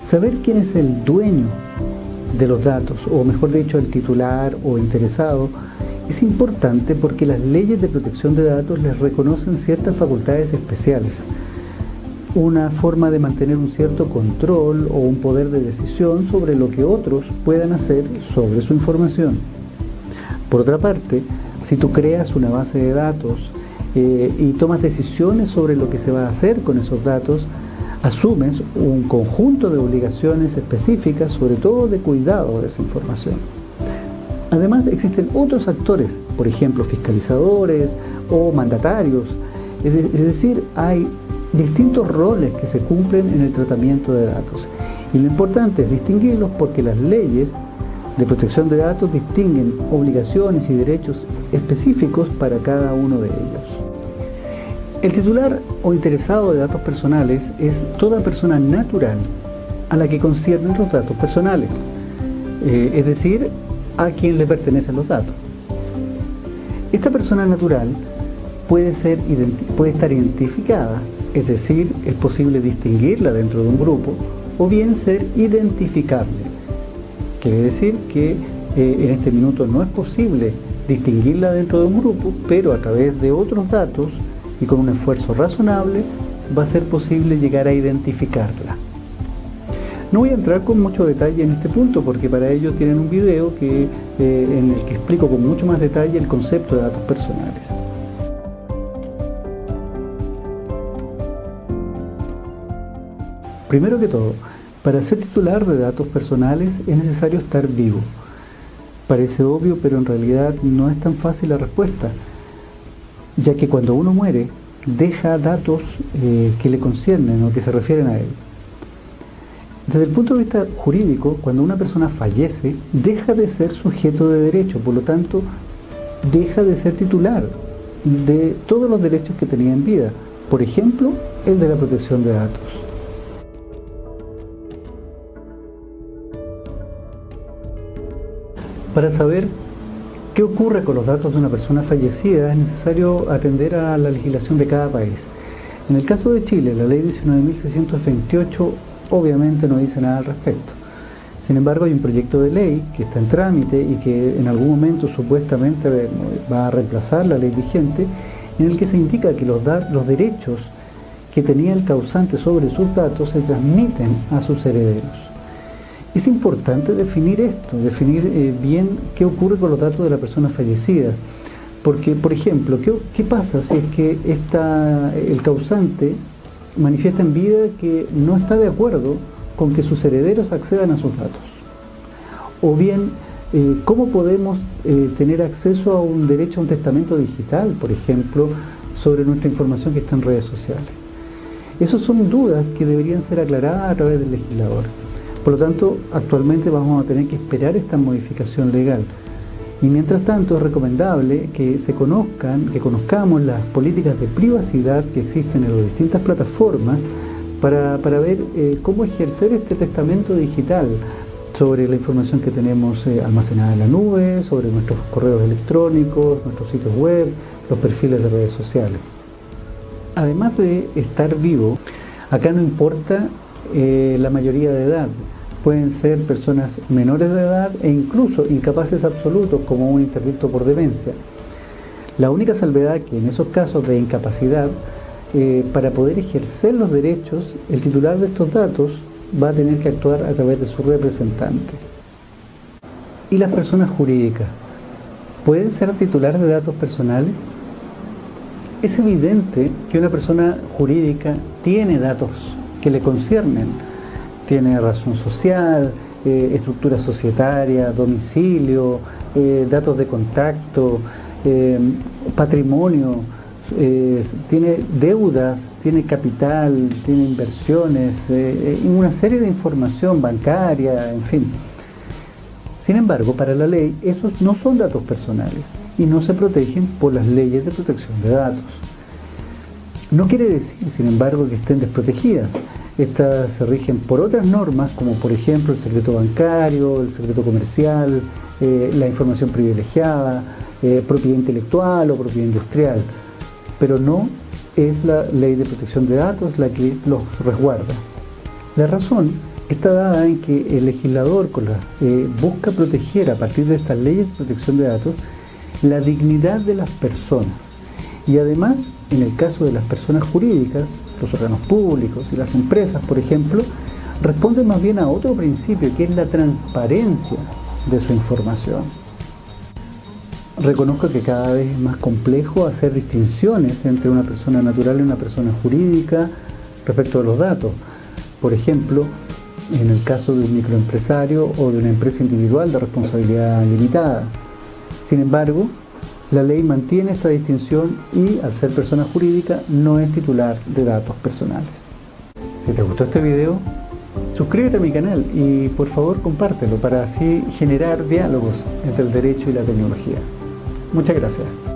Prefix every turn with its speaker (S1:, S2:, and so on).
S1: Saber quién es el dueño de los datos, o mejor dicho, el titular o interesado, es importante porque las leyes de protección de datos les reconocen ciertas facultades especiales, una forma de mantener un cierto control o un poder de decisión sobre lo que otros puedan hacer sobre su información. Por otra parte, si tú creas una base de datos y tomas decisiones sobre lo que se va a hacer con esos datos, asumes un conjunto de obligaciones específicas, sobre todo de cuidado de esa información. Además, existen otros actores, por ejemplo, fiscalizadores o mandatarios, es decir, hay distintos roles que se cumplen en el tratamiento de datos. Y lo importante es distinguirlos porque las leyes de protección de datos distinguen obligaciones y derechos específicos para cada uno de ellos. El titular o interesado de datos personales es toda persona natural a la que conciernen los datos personales, es decir, a quien le pertenecen los datos. Esta persona natural puede estar identificada, es decir, es posible distinguirla dentro de un grupo, o bien ser identificable. Quiere decir que en este minuto no es posible distinguirla dentro de un grupo, pero a través de otros datos y con un esfuerzo razonable va a ser posible llegar a identificarla. No voy a entrar con mucho detalle en este punto porque para ello tienen un video en el que explico con mucho más detalle el concepto de datos personales. Primero que todo, para ser titular de datos personales es necesario estar vivo. Parece obvio, pero en realidad no es tan fácil la respuesta, ya que cuando uno muere, deja datos que le conciernen o que se refieren a él. Desde el punto de vista jurídico, cuando una persona fallece, deja de ser sujeto de derecho, por lo tanto, deja de ser titular de todos los derechos que tenía en vida, por ejemplo, el de la protección de datos. Para saber qué ocurre con los datos de una persona fallecida es necesario atender a la legislación de cada país. En el caso de Chile, la ley 19.628 obviamente no dice nada al respecto. Sin embargo, hay un proyecto de ley que está en trámite y que en algún momento supuestamente va a reemplazar la ley vigente, en el que se indica que los derechos que tenía el causante sobre sus datos se transmiten a sus herederos. Es importante definir esto, definir bien qué ocurre con los datos de la persona fallecida. Porque, por ejemplo, ¿qué pasa si es que el causante manifiesta en vida que no está de acuerdo con que sus herederos accedan a sus datos? O bien, ¿cómo podemos tener acceso a un derecho a un testamento digital, por ejemplo, sobre nuestra información que está en redes sociales? Esas son dudas que deberían ser aclaradas a través del legislador. Por lo tanto, actualmente vamos a tener que esperar esta modificación legal. Y mientras tanto es recomendable que conozcamos las políticas de privacidad que existen en las distintas plataformas para ver cómo ejercer este testamento digital sobre la información que tenemos almacenada en la nube, sobre nuestros correos electrónicos, nuestros sitios web, los perfiles de redes sociales. Además de estar vivo, acá no importa la mayoría de edad. Pueden ser personas menores de edad e incluso incapaces absolutos como un interdicto por demencia. La única salvedad que en esos casos de incapacidad, para poder ejercer los derechos, el titular de estos datos va a tener que actuar a través de su representante. ¿Y las personas jurídicas pueden ser titulares de datos personales? Es evidente que una persona jurídica tiene datos que le conciernen. Tiene razón social, estructura societaria, domicilio, datos de contacto, patrimonio, tiene deudas, tiene capital, tiene inversiones, una serie de información bancaria, en fin. Sin embargo, para la ley, esos no son datos personales y no se protegen por las leyes de protección de datos. No quiere decir, sin embargo, que estén desprotegidas. Estas se rigen por otras normas, como por ejemplo el secreto bancario, el secreto comercial, la información privilegiada, propiedad intelectual o propiedad industrial, pero no es la Ley de Protección de Datos la que los resguarda. La razón está dada en que el legislador busca proteger a partir de estas leyes de protección de datos la dignidad de las personas. Y además, en el caso de las personas jurídicas, los órganos públicos y las empresas, por ejemplo, responden más bien a otro principio, que es la transparencia de su información. Reconozco que cada vez es más complejo hacer distinciones entre una persona natural y una persona jurídica respecto de los datos. Por ejemplo, en el caso de un microempresario o de una empresa individual de responsabilidad limitada. Sin embargo, la ley mantiene esta distinción y, al ser persona jurídica, no es titular de datos personales. Si te gustó este video, suscríbete a mi canal y por favor compártelo para así generar diálogos entre el derecho y la tecnología. Muchas gracias.